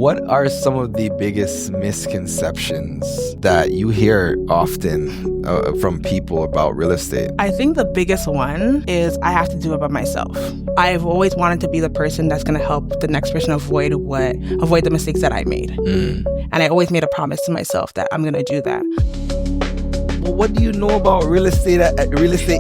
What are some of the biggest misconceptions that you hear often from people about real estate? I think the biggest one is I have to do it by myself. I've always wanted to be the person that's going to help the next person avoid the mistakes that I made. And I always made a promise to myself that I'm going to do that. Well, what do you know about real estate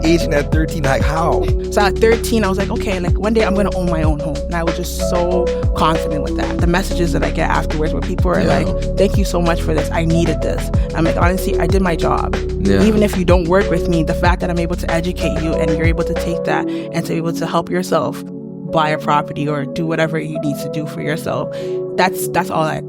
agent at 13? Like how? So at 13, I was like, okay, like one day I'm going to own my own home. And I was just so confident with that. The messages that I get afterwards where people are like, thank you so much for this. I needed this. I'm like, honestly, I did my job. Even if you don't work with me, the fact that I'm able to educate you and you're able to take that and to be able to help yourself buy a property or do whatever you need to do for yourself, that's all I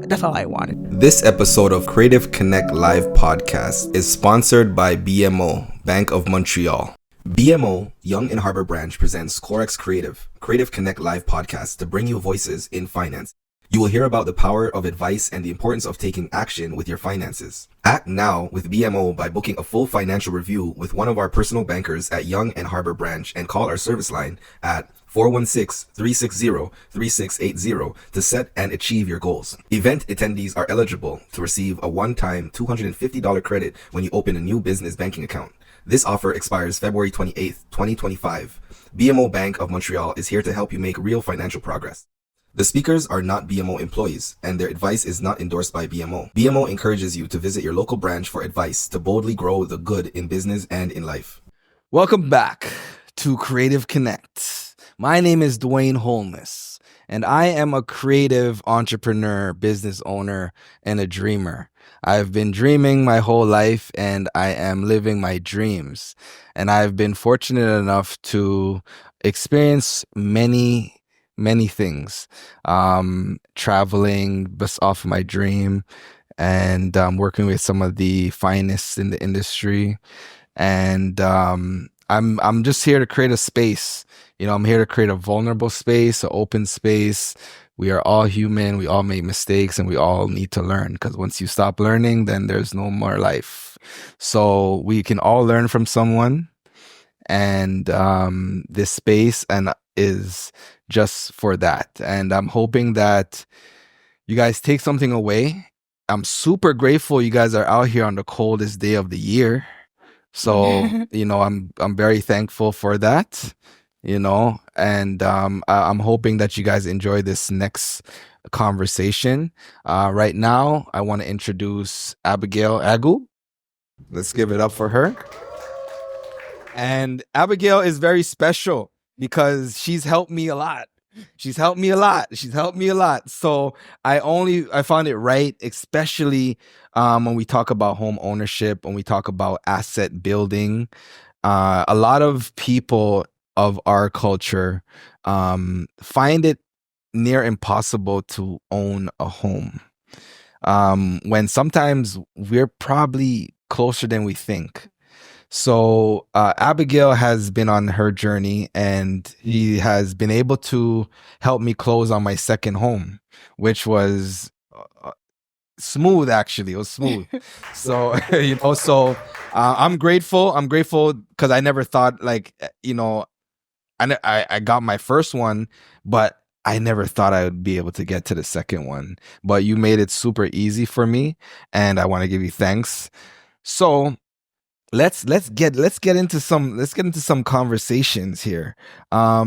wanted. This episode of Creative Connect Live podcast is sponsored by BMO, Bank of Montreal. BMO, Yonge and Harbor Branch presents Corex Creative Connect Live podcast to bring you voices in finance. You will hear about the power of advice and the importance of taking action with your finances. Act now with BMO by booking a full financial review with one of our personal bankers at Yonge and Harbor Branch and call our service line at 416-360-3680 to set and achieve your goals. Event attendees are eligible to receive a one-time $250 credit when you open a new business banking account. This offer expires February 28th, 2025. BMO Bank of Montreal is here to help you make real financial progress. The speakers are not BMO employees, and their advice is not endorsed by BMO. BMO encourages you to visit your local branch for advice to boldly grow the good in business and in life. Welcome back to Creative Connect. My name is Dwayne Holness, and I am a creative entrepreneur, business owner, and a dreamer. I've been dreaming my whole life, and I am living my dreams. And I've been fortunate enough to experience many things, traveling based off of my dream and working with some of the finest in the industry. And I'm just here to create a space. You know, I'm here to create a vulnerable space, an open space. We are all human. We all make mistakes and we all need to learn, because once you stop learning, then there's no more life. So we can all learn from someone. And this space is just for that. And I'm hoping that you guys take something away. I'm super grateful you guys are out here on the coldest day of the year. So, you know, I'm very thankful for that, you know, and I'm hoping that you guys enjoy this next conversation. Right now, I want to introduce Abi Adu. Let's give it up for her. And Abigail is very special because she's helped me a lot. So I found it right, especially when we talk about home ownership, when we talk about asset building. A lot of people of our culture find it near impossible to own a home, when sometimes we're probably closer than we think. So Abigail has been on her journey, and he has been able to help me close on my second home, which was smooth. Actually, it was smooth. So you know, I'm grateful. I'm grateful because I never thought, like, you know, I got my first one, but I never thought I would be able to get to the second one. But you made it super easy for me, and I want to give you thanks. So let's get into some conversations here. I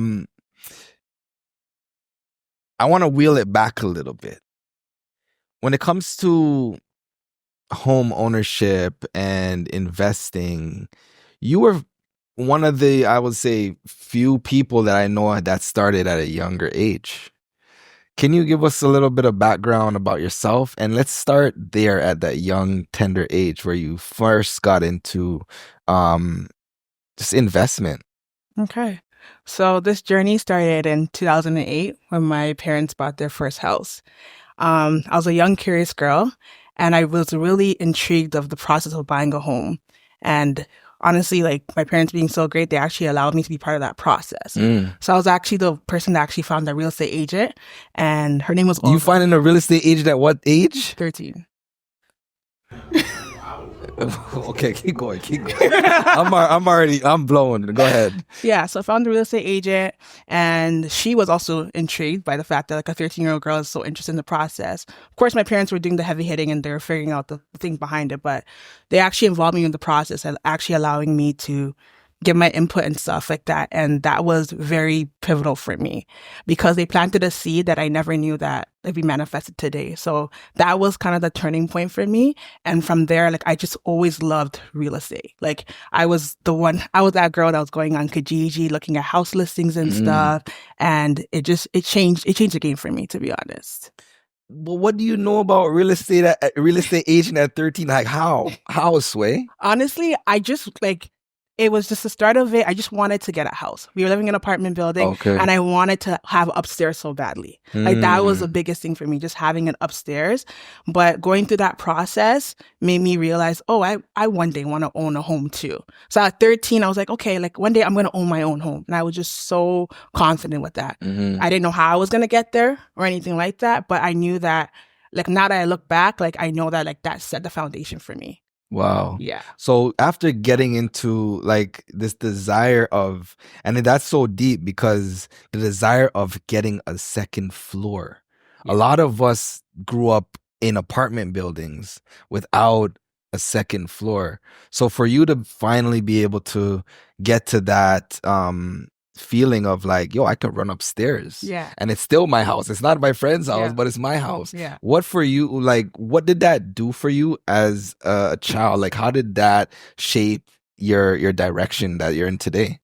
want to wheel it back a little bit. When it comes to home ownership and investing, you were one of the, I would say, few people that I know that started at a younger age. Can you give us a little bit of background about yourself? And let's start there at that young, tender age where you first got into just investment. Okay. So this journey started in 2008 when my parents bought their first house. I was a young, curious girl, and I was really intrigued of the process of buying a home. And honestly, like, my parents being so great, they actually allowed me to be part of that process. So I was actually the person that actually found a real estate agent, and her name was Olga. You finding a real estate agent at what age? 13. Okay, keep going, keep going. I'm blowing. Go ahead. Yeah, so I found the real estate agent, and she was also intrigued by the fact that like a 13-year-old girl is so interested in the process. Of course, my parents were doing the heavy hitting and they're figuring out the things behind it, but they actually involved me in the process and actually allowing me to give my input and stuff like that. And that was very pivotal for me because they planted a seed that I never knew that would be manifested today. So that was kind of the turning point for me. And from there, like I just always loved real estate. Like I was that girl that was going on Kijiji, looking at house listings and stuff. And it changed the game for me, to be honest. Well, what do you know about real estate agent at 13? Like how Sway? Honestly, I just like, it was just the start of it. I just wanted to get a house. We were living in an apartment building and I wanted to have upstairs so badly. Like that was the biggest thing for me, just having an upstairs. But going through that process made me realize, oh, I one day want to own a home too. So at 13, I was like, okay, like one day I'm going to own my own home. And I was just so confident with that. I didn't know how I was going to get there or anything like that. But I knew that like now that I look back, like I know that like that set the foundation for me. Wow. Yeah. So after getting into like this desire of, and that's so deep because the desire of getting a second floor. Yeah. A lot of us grew up in apartment buildings without a second floor. So for you to finally be able to get to that feeling of like, yo, I could run upstairs. Yeah. And it's still my house. It's not my friend's house, but it's my house. Yeah. What for you, like, what did that do for you as a child? Like, how did that shape your direction that you're in today?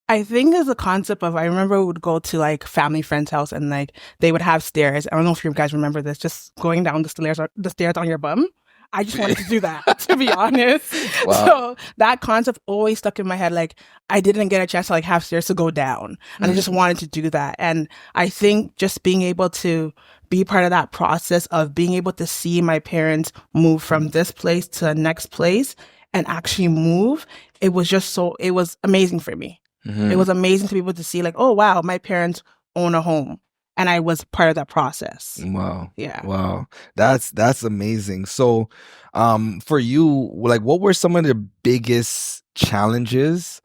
I think as a concept of, I remember we would go to like family friend's house and like they would have stairs. I don't know if you guys remember this, just going down the stairs on your bum. I just wanted to do that, to be honest. Wow. So that concept always stuck in my head. Like I didn't get a chance to like have stairs to go down, and I just wanted to do that. And I think just being able to be part of that process of being able to see my parents move from this place to the next place and actually move, it was amazing for me. It was amazing to be able to see like, oh wow, my parents own a home. And I was part of that process. Wow. Yeah. Wow. That's amazing. So, for you, like, what were some of the biggest challenges,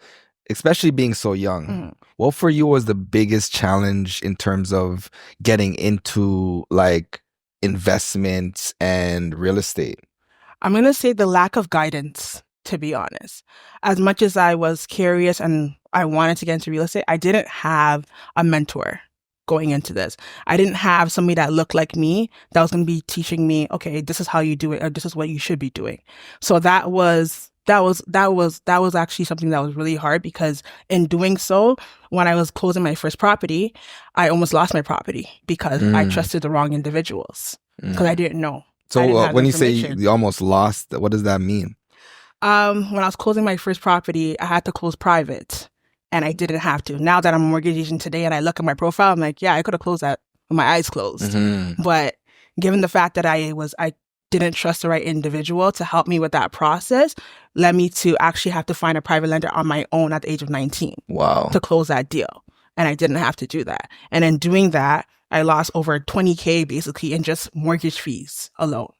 especially being so young? What for you was the biggest challenge in terms of getting into like investments and real estate? I'm going to say the lack of guidance, to be honest. As much as I was curious and I wanted to get into real estate, I didn't have a mentor going into this. I didn't have somebody that looked like me that was going to be teaching me, okay, this is how you do it, or this is what you should be doing. So that was actually something that was really hard because in doing so, when I was closing my first property, I almost lost my property because I trusted the wrong individuals because I didn't know. So when you say you almost lost, what does that mean? When I was closing my first property, I had to close private. And I didn't have to. Now that I'm a mortgage agent today and I look at my profile, I'm like, yeah, I could have closed that with my eyes closed. But given the fact that I didn't trust the right individual to help me with that process, led me to actually have to find a private lender on my own at the age of 19. Wow. To close that deal. And I didn't have to do that. And in doing that, I lost over $20,000 basically in just mortgage fees alone.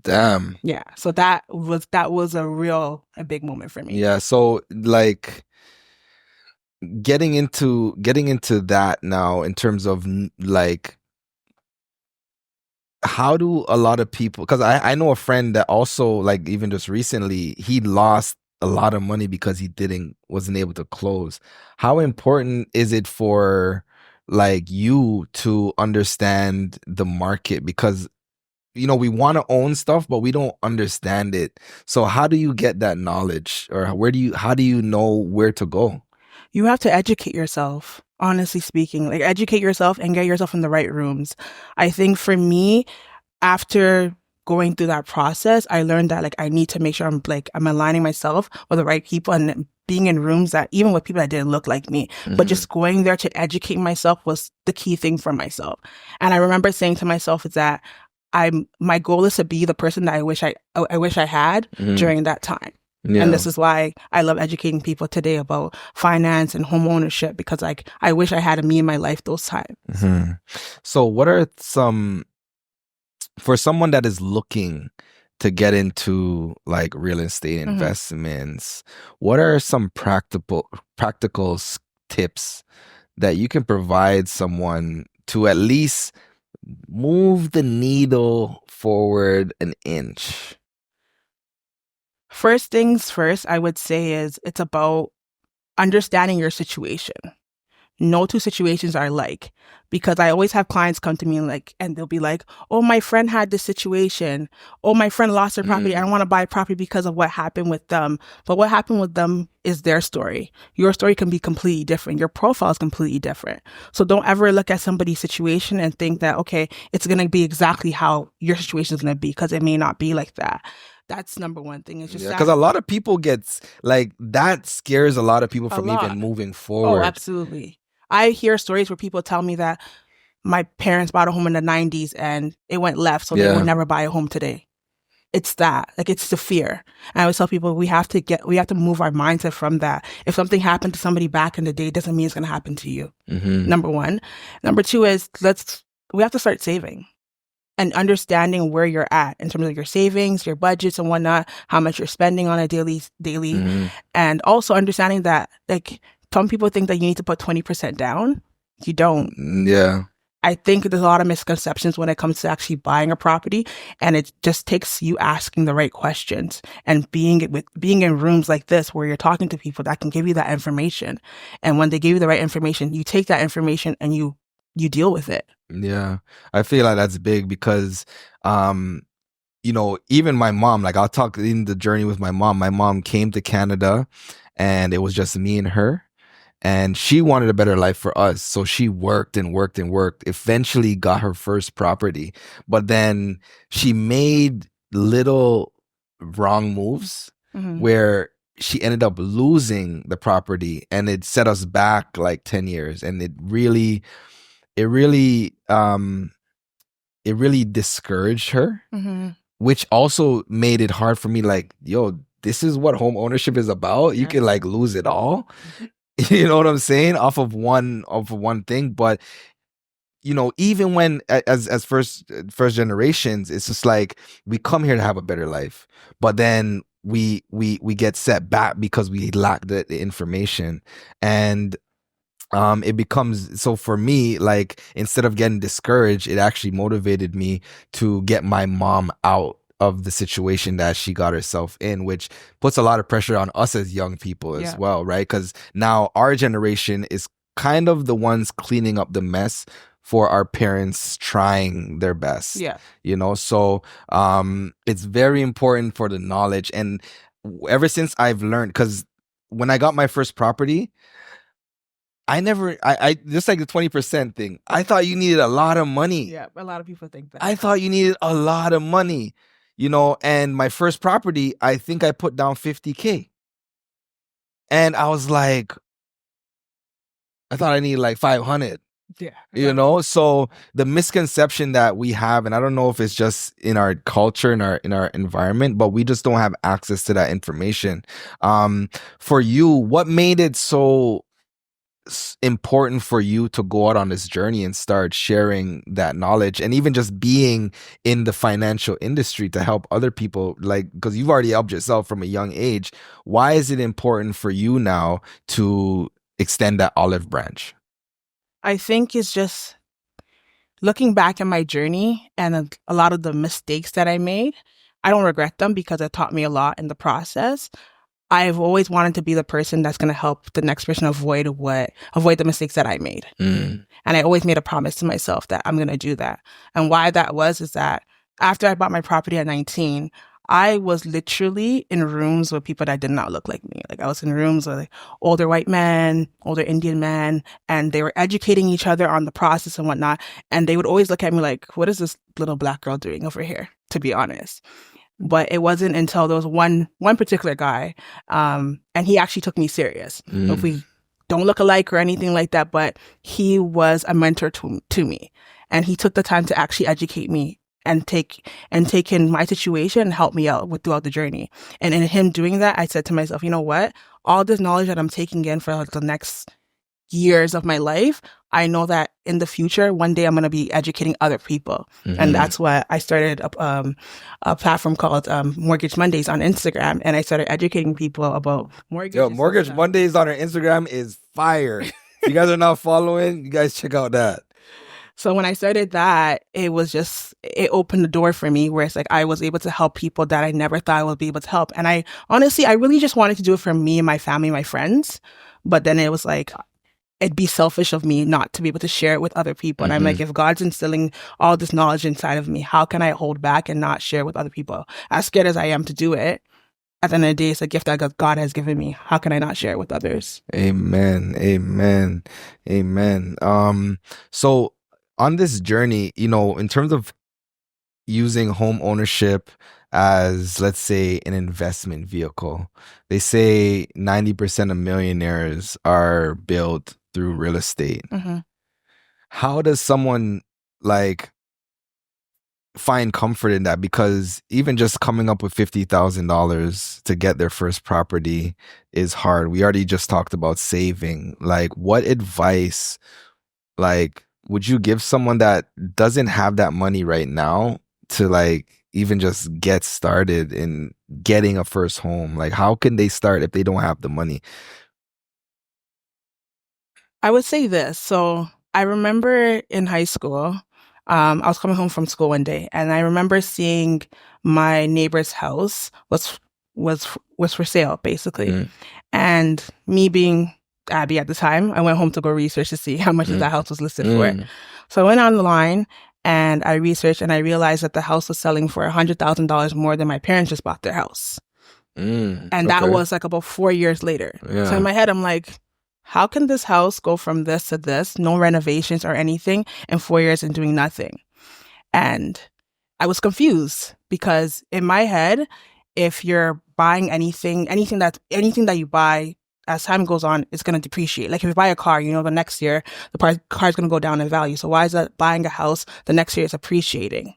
Damn. Yeah. So that was a big moment for me. Yeah. So like, getting into that now in terms of like, how do a lot of people, because I know a friend that also like even just recently he lost a lot of money because he wasn't able to close. How important is it for like you to understand the market? Because we want to own stuff, but we don't understand it. So how do you get that knowledge, or how do you know where to go? You have to educate yourself, honestly speaking. Like, educate yourself and get yourself in the right rooms. I think for me, after going through that process, I learned that like I need to make sure I'm aligning myself with the right people and being in rooms that even with people that didn't look like me, but just going there to educate myself was the key thing for myself. And I remember saying to myself is that my goal is to be the person that I wish I had during that time. Yeah. And this is why I love educating people today about finance and home ownership, because like I wish I had a me in my life those times. So what are some, for someone that is looking to get into like real estate investments, what are some practical tips that you can provide someone to at least move the needle forward an inch? First things first, I would say is it's about understanding your situation. No two situations are alike, because I always have clients come to me and they'll be like, oh, my friend had this situation. Oh, my friend lost their property. I don't want to buy property because of what happened with them. But what happened with them is their story. Your story can be completely different. Your profile is completely different. So don't ever look at somebody's situation and think that, okay, it's going to be exactly how your situation is going to be, because it may not be like that. That's number one thing. It's just because a lot of people that scares a lot of people from even moving forward. Oh, absolutely. I hear stories where people tell me that my parents bought a home in the 90s and it went left, so they will never buy a home today. It's that. It's the fear. And I always tell people we have to move our mindset from that. If something happened to somebody back in the day, it doesn't mean it's going to happen to you. Number one. Number two is we have to start saving and understanding where you're at in terms of your savings, your budgets and whatnot, how much you're spending on a daily, and also understanding that some people think that you need to put 20% down. You don't. Yeah. I think there's a lot of misconceptions when it comes to actually buying a property, and it just takes you asking the right questions and being in rooms like this where you're talking to people that can give you that information. And when they give you the right information, you take that information and you deal with it. Yeah. I feel like that's big because, even my mom, I'll talk in the journey with my mom. My mom came to Canada and it was just me and her. And she wanted a better life for us. So she worked and worked and worked, eventually got her first property. But then she made little wrong moves where she ended up losing the property, and it set us back 10 years. And it really discouraged her, which also made it hard for me. Yo, this is what home ownership is about. You can lose it all. You know what I'm saying? Off of one thing. But even when as first generations, it's just we come here to have a better life, but then we get set back because we lack the information. And it becomes, so for me, instead of getting discouraged, it actually motivated me to get my mom out of the situation that she got herself in, which puts a lot of pressure on us as young people as well, right? Because now our generation is kind of the ones cleaning up the mess for our parents trying their best. Yeah. So it's very important for the knowledge. And ever since I've learned, because when I got my first property, I just the 20% thing, I thought you needed a lot of money. Yeah, a lot of people think that. I thought you needed a lot of money. And my first property, I think I put down $50,000. And I was I thought I needed 500. Yeah. So the misconception that we have, and I don't know if it's just in our culture, in our environment, but we just don't have access to that information. For you, what made it so important for you to go out on this journey and start sharing that knowledge, and even just being in the financial industry to help other people, because you've already helped yourself from a young age? Why is it important for you now to extend that olive branch? I think it's just looking back at my journey and a lot of the mistakes that I made. I don't regret them because it taught me a lot in the process. I've always wanted to be the person that's going to help the next person avoid the mistakes that I made. And I always made a promise to myself that I'm going to do that. And why that is that after I bought my property at 19, I was literally in rooms with people that did not look like me. I was in rooms with older white men, older Indian men, and they were educating each other on the process and whatnot. And they would always look at me like, what is this little black girl doing over here, to be honest? But it wasn't until there was one particular guy, and he actually took me serious. If we don't look alike or anything like that, but he was a mentor to me, and he took the time to actually educate me and take in my situation and help me out throughout the journey. And in him doing that, I said to myself, you know what? All this knowledge that I'm taking in for the next years of my life, I know that in the future, one day I'm going to be educating other people. And that's why I started a platform called Mortgage Mondays on Instagram. And I started educating people about mortgages. Yo, Mortgage Mondays on our Instagram is fire. If you guys are not following, you guys check out that. So when I started that, it opened the door for me where it's like I was able to help people that I never thought I would be able to help. And I really just wanted to do it for me and my family, my friends. But then it was like, it'd be selfish of me not to be able to share it with other people. And I'm like, if God's instilling all this knowledge inside of me, how can I hold back and not share with other people? As scared as I am to do it, at the end of the day, it's a gift that God has given me. How can I not share it with others? Amen. Amen. Amen. So on this journey, in terms of using home ownership as, let's say, an investment vehicle, they say 90% of millionaires are built through real estate. How does someone find comfort in that? Because even just coming up with $50,000 to get their first property is hard. We already just talked about saving. What advice would you give someone that doesn't have that money right now to even just get started in getting a first home? How can they start if they don't have the money? I would say this. So I remember in high school, I was coming home from school one day, and I remember seeing my neighbor's house was for sale, basically. And me being Abby at the time, I went home to go research to see how much that house was listed for. So I went online and I researched, and I realized that the house was selling for $100,000 more than my parents just bought their house. And that was about 4 years later. Yeah. So in my head, I'm like, how can this house go from this to this, no renovations or anything, in 4 years and doing nothing? And I was confused because in my head, if you're buying anything that you buy, as time goes on, it's going to depreciate. Like if you buy a car, the next year, the car is going to go down in value. So why is that buying a house the next year is appreciating?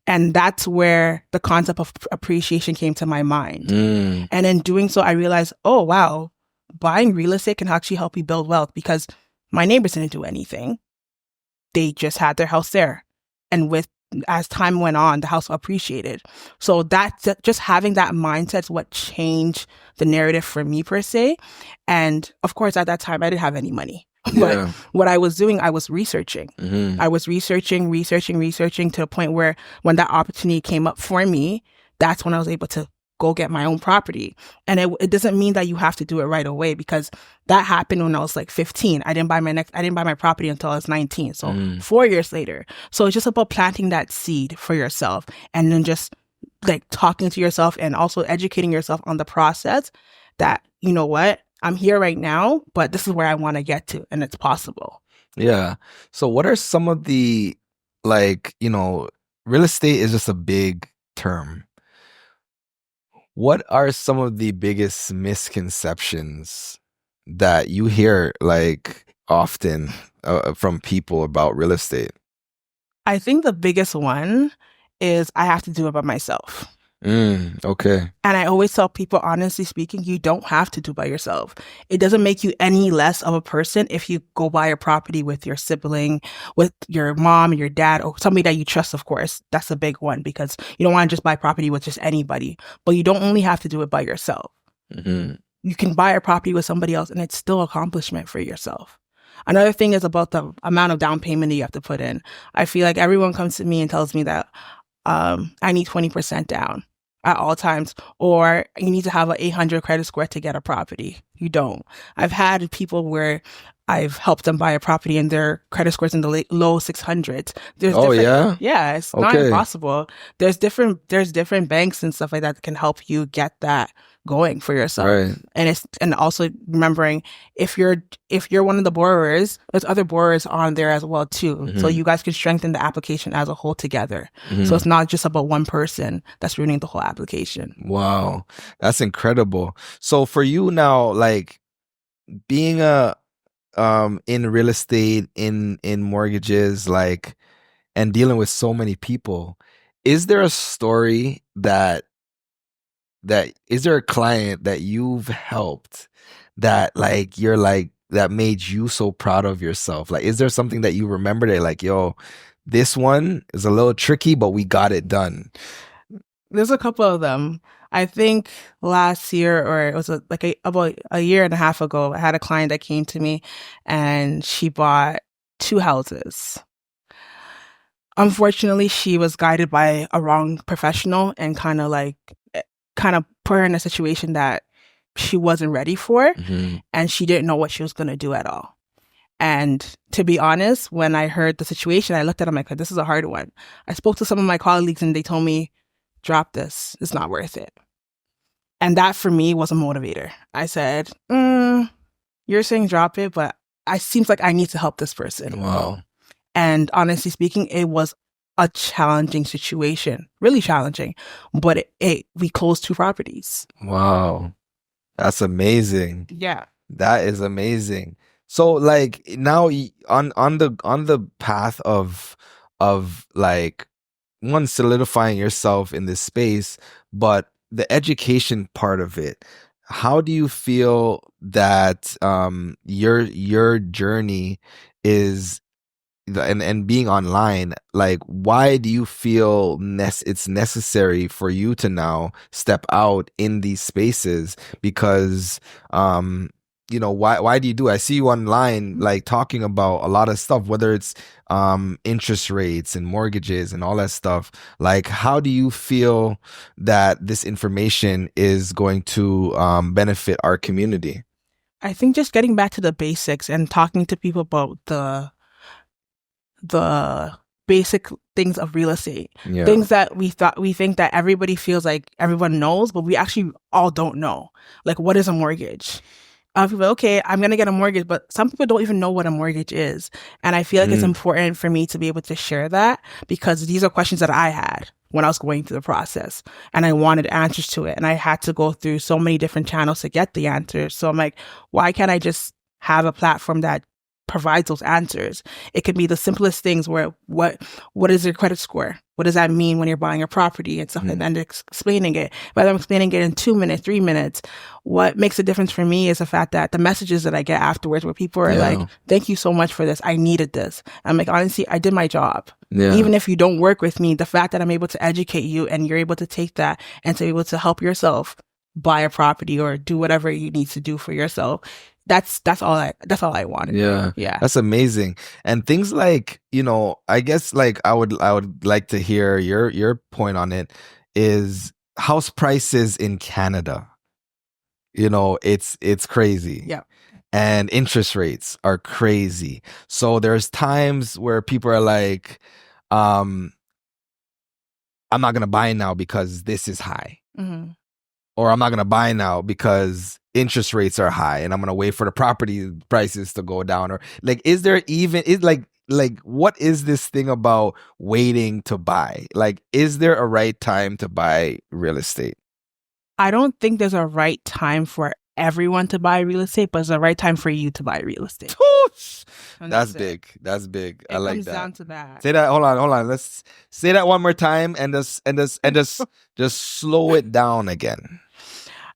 And that's where the concept of appreciation came to my mind. And in doing so, I realized, oh, wow, buying real estate can actually help you build wealth, because my neighbors didn't do anything. They just had their house there. And as time went on, the house appreciated. So that's just having that mindset is what changed the narrative for me per se. And of course, at that time, I didn't have any money. But what I was doing, I was researching. I was researching to the point where when that opportunity came up for me, that's when I was able to go get my own property. And it doesn't mean that you have to do it right away, because that happened when I was 15. I didn't buy my property until I was 19. So 4 years later. So it's just about planting that seed for yourself, and then just talking to yourself and also educating yourself on the process that, you know what, I'm here right now, but this is where I want to get to, and it's possible. Yeah. So what are some of the, real estate is just a big term. What are some of the biggest misconceptions that you hear often from people about real estate? I think the biggest one is I have to do it by myself. Okay. And I always tell people, honestly speaking, you don't have to do it by yourself. It doesn't make you any less of a person if you go buy a property with your sibling, with your mom and your dad, or somebody that you trust, of course. That's a big one, because you don't want to just buy property with just anybody. But you don't only have to do it by yourself. You can buy a property with somebody else, and it's still an accomplishment for yourself. Another thing is about the amount of down payment that you have to put in. I feel like everyone comes to me and tells me that I need 20% down at all times, or you need to have an 800 credit score to get a property. You don't. I've had people where I've helped them buy a property and their credit scores in the low 600s. Yeah, it's not impossible. There's different banks and stuff like that can help you get that going for yourself. Right. And also remembering, if you're one of the borrowers, there's other borrowers on there as well too. So you guys can strengthen the application as a whole together. So it's not just about one person that's ruining the whole application. Wow, that's incredible. So for you now, being in real estate, in mortgages, and dealing with so many people, is there a story is there a client that you've helped that you're that made you so proud of yourself? Like, is there something that you remember that like, yo, this one is a little tricky, but we got it done? There's a couple of them. I think last year, or it was about a year and a half ago, I had a client that came to me and she bought 2 houses. Unfortunately, she was guided by a wrong professional and kind of put her in a situation that she wasn't ready for, and she didn't know what she was going to do at all. And to be honest, when I heard the situation, I looked at them like, this is a hard one. I spoke to some of my colleagues and they told me, drop this. It's not worth it. And that for me was a motivator. I said, you're saying drop it, but it seems like I need to help this person. Wow. And honestly speaking, it was a challenging situation, really challenging, but we closed 2 properties. Wow. That's amazing. Yeah. That is amazing. So like now on the path of like one, solidifying yourself in this space, but the education part of it, how do you feel that your journey is, and being online, like why do you feel it's necessary for you to now step out in these spaces? Because why do you do it? I see you online like talking about a lot of stuff, whether it's interest rates and mortgages and all that stuff. Like, how do you feel that this information is going to benefit our community? I think just getting back to the basics and talking to people about the basic things of real estate, things that we think that everybody feels like everyone knows, but we actually all don't know. Like, what is a mortgage? People, okay, I'm going to get a mortgage, but some people don't even know what a mortgage is. And I feel like it's important for me to be able to share that, because these are questions that I had when I was going through the process and I wanted answers to it. And I had to go through so many different channels to get the answers. So I'm like, why can't I just have a platform that provides those answers? It could be the simplest things where what is your credit score? What does that mean when you're buying a property and stuff, and then explaining it. Whether I'm explaining it in 2 minutes, 3 minutes, what makes a difference for me is the fact that the messages that I get afterwards where people are like, thank you so much for this. I needed this. I'm like, honestly, I did my job. Even if you don't work with me, the fact that I'm able to educate you and you're able to take that and to be able to help yourself buy a property or do whatever you need to do for yourself, that's all I wanted. Yeah. That's amazing. And things like, I guess like I would like to hear your point on it, is house prices in Canada. It's crazy. Yeah. And interest rates are crazy. So there's times where people are like, I'm not going to buy now because this is high. Or I'm not going to buy now because interest rates are high and I'm going to wait for the property prices to go down. Or like, is there even, what is this thing about waiting to buy? Like, is there a right time to buy real estate? I don't think there's a right time for everyone to buy real estate, but it's the right time for you to buy real estate. That's big. That's big. I like that. It comes down to that. Say that. Hold on. Let's say that one more time and just slow it down again.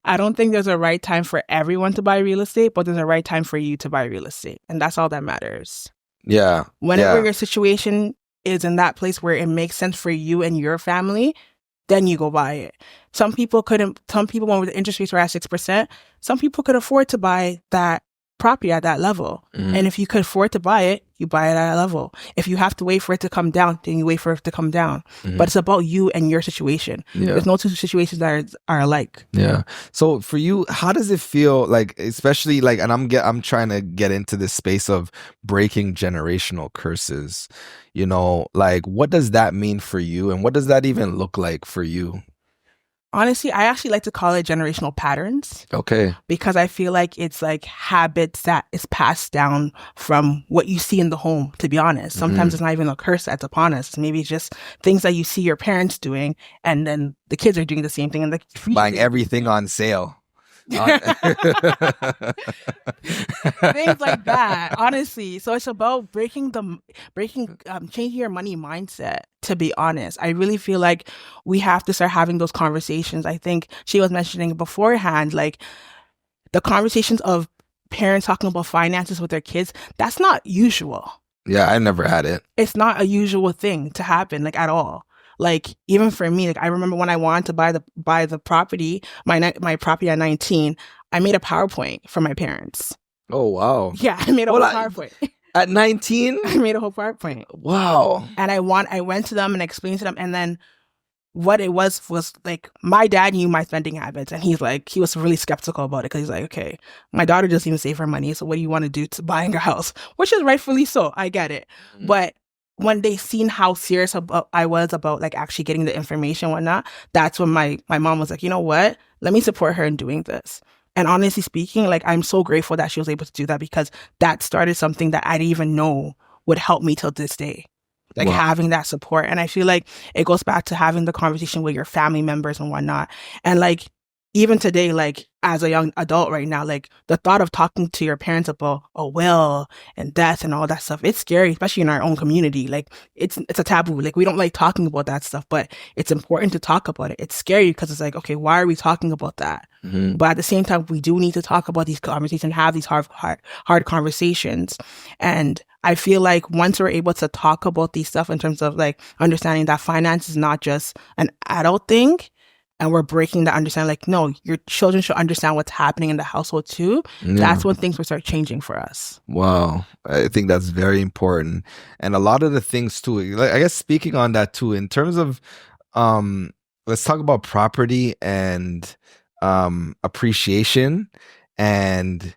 I don't think there's a right time for everyone to buy real estate, but there's a right time for you to buy real estate. And that's all that matters. Yeah. Whenever your situation is in that place where it makes sense for you and your family, then you go buy it. Some people, when the interest rates were at 6%, some people could afford to buy that property at that level. And if you could afford to buy it, you buy it at that level. If you have to wait for it to come down, then you wait for it to come down. But it's about you and your situation. There's no two situations that are alike. Yeah. So for you, how does it feel, like, especially like, and I'm trying to get into this space of breaking generational curses, like what does that mean for you? And what does that even look like for you? Honestly, I actually like to call it generational patterns. Okay. Because I feel like it's like habits that is passed down from what you see in the home, to be honest. Sometimes it's not even a curse that's upon us. Maybe it's just things that you see your parents doing, and then the kids are doing the same thing. And buying everything on sale. Things like that, honestly. So it's about changing your money mindset, to be honest. I really feel like we have to start having those conversations. I think she was mentioning beforehand, like the conversations of parents talking about finances with their kids, that's not usual. Yeah, I never had it. It's not a usual thing to happen, like, at all. Like, even for me, like, I remember when I wanted to buy the property, my property at 19, I made a PowerPoint for my parents. Oh, wow. Yeah, I made a whole PowerPoint. At 19? I made a whole PowerPoint. Wow. And I went to them and explained to them, and then what it was like, my dad knew my spending habits, and he was really skeptical about it, because he's like, okay, my daughter doesn't even save her money, so what do you want to do to buying a house? Which is rightfully so, I get it. Mm-hmm. But when they seen how serious I was about, like, actually getting the information and whatnot, that's when my mom was like, you know what, let me support her in doing this. And honestly speaking, like, I'm so grateful that she was able to do that, because that started something that I didn't even know would help me till this day. Like, wow. Having that support. And I feel like it goes back to having the conversation with your family members and whatnot. And, like, even today, like, as a young adult right now, like, the thought of talking to your parents about a will and death and all that stuff, it's scary, especially in our own community. Like, it's a taboo. Like, we don't like talking about that stuff, but it's important to talk about it. It's scary because it's like, okay, why are we talking about that? Mm-hmm. But at the same time, we do need to talk about these conversations, have these hard conversations. And I feel like once we're able to talk about these stuff in terms of, like, understanding that finance is not just an adult thing, and we're breaking that understanding, like, no, your children should understand what's happening in the household too. Yeah. That's when things will start changing for us. Wow. I think that's very important. And a lot of the things too, like, I guess speaking on that too, in terms of, let's talk about property and appreciation and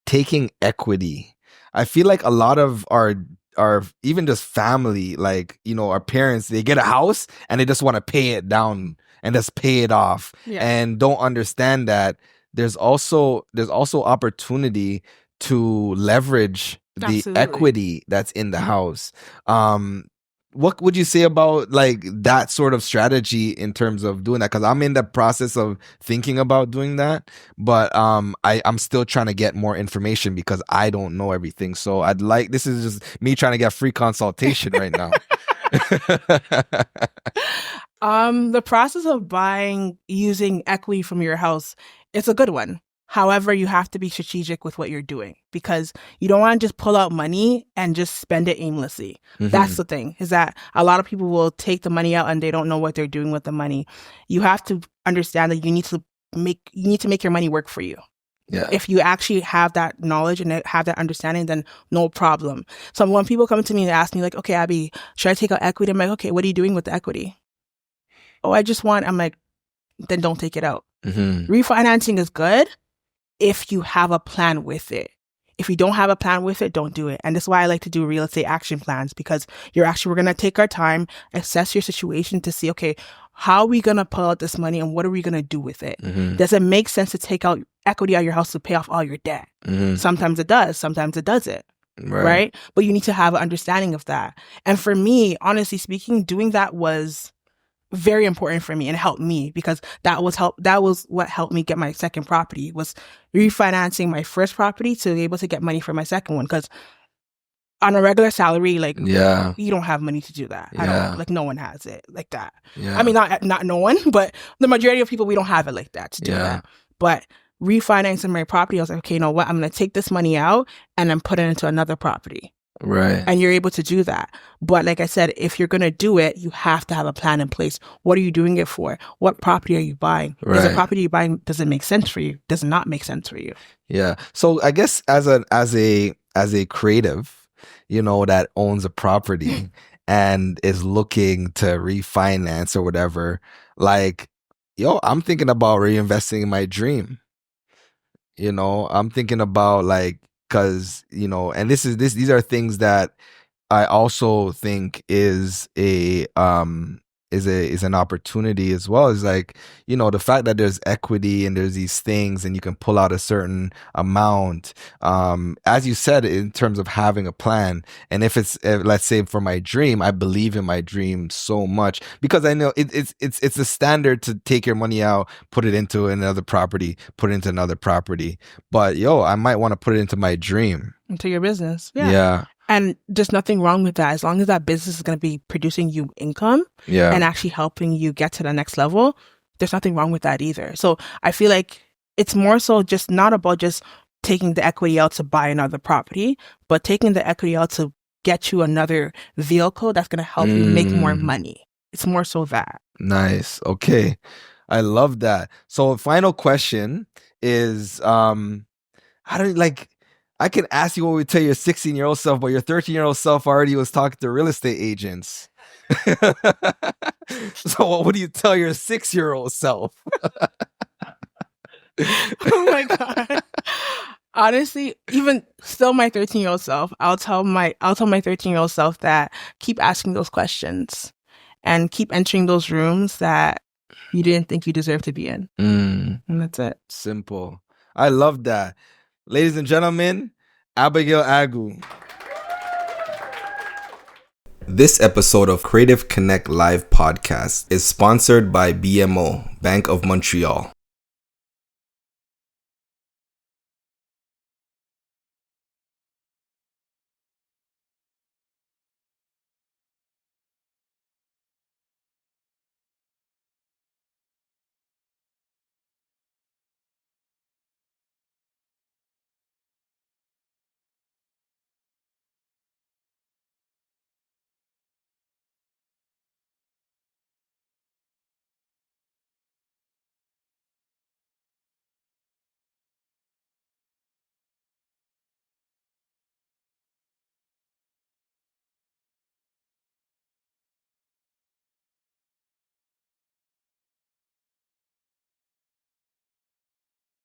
taking equity. I feel like a lot of our even just family, like, you know, our parents, they get a house and they just want to pay it down and just pay it off, and don't understand that there's also opportunity to leverage the equity that's in the house. What would you say about, like, that sort of strategy in terms of doing that? Because I'm in the process of thinking about doing that, but I'm still trying to get more information because I don't know everything. So this is just me trying to get free consultation right now. The process of using equity from your house, it's a good one. However, you have to be strategic with what you're doing, because you don't want to just pull out money and just spend it aimlessly. Mm-hmm. That's the thing, is that a lot of people will take the money out and they don't know what they're doing with the money. You have to understand that you need to make your money work for you. Yeah. If you actually have that knowledge and have that understanding, then no problem. So when people come to me and ask me, like, okay, Abby, should I take out equity? I'm like, okay, what are you doing with the equity? Oh, I'm like, then don't take it out. Mm-hmm. Refinancing is good if you have a plan with it. If you don't have a plan with it, don't do it. And that's why I like to do real estate action plans, because we're going to take our time, assess your situation to see, okay, how are we going to pull out this money and what are we going to do with it? Mm-hmm. Does it make sense to take out equity out of your house to pay off all your debt? Mm-hmm. Sometimes it does. Sometimes it doesn't. Right? But you need to have an understanding of that. And for me, honestly speaking, doing that was very important for me and helped me, because that was what helped me get my second property, was refinancing my first property to be able to get money for my second one. Because on a regular salary, like, you don't have money to do that. I don't, like, no one has it like that. I mean, not no one, but the majority of people, we don't have it like that to do that. But refinancing my property, I was like, okay, you know what? I'm going to take this money out and then put it into another property. Right. And you're able to do that. But like I said, if you're going to do it, you have to have a plan in place. What are you doing it for? What property are you buying? Right. Is the property you're buying, does it make sense for you? Does it not make sense for you? Yeah. So I guess as a creative, you know, that owns a property and is looking to refinance or whatever, like, yo, I'm thinking about reinvesting in my dream. You know, I'm thinking about, like, because, you know, and these are things that I also think is an opportunity as well. Is, like, you know, the fact that there's equity and there's these things and you can pull out a certain amount, as you said, in terms of having a plan. And if it's let's say for my dream, I believe in my dream so much, because I know it's a standard to take your money out, put it into another property, put it into another property. But I might want to put it into my dream, into your business. Yeah. And there's nothing wrong with that, as long as that business is going to be producing you income and actually helping you get to the next level. There's nothing wrong with that either. So I feel like it's more so just not about just taking the equity out to buy another property, but taking the equity out to get you another vehicle that's going to help you make more money. It's more so that. Nice. Okay. I love that. So final question is, how do you I can ask you what we tell your 16-year-old self, but your 13-year-old self already was talking to real estate agents. So what would you tell your 6-year-old self? Oh my God. Honestly, even still my 13-year-old self, I'll tell my 13-year-old self that keep asking those questions and keep entering those rooms that you didn't think you deserved to be in. And that's it. Simple. I love that. Ladies and gentlemen, Abi Adu. This episode of Creative Connect Live podcast is sponsored by BMO, Bank of Montreal.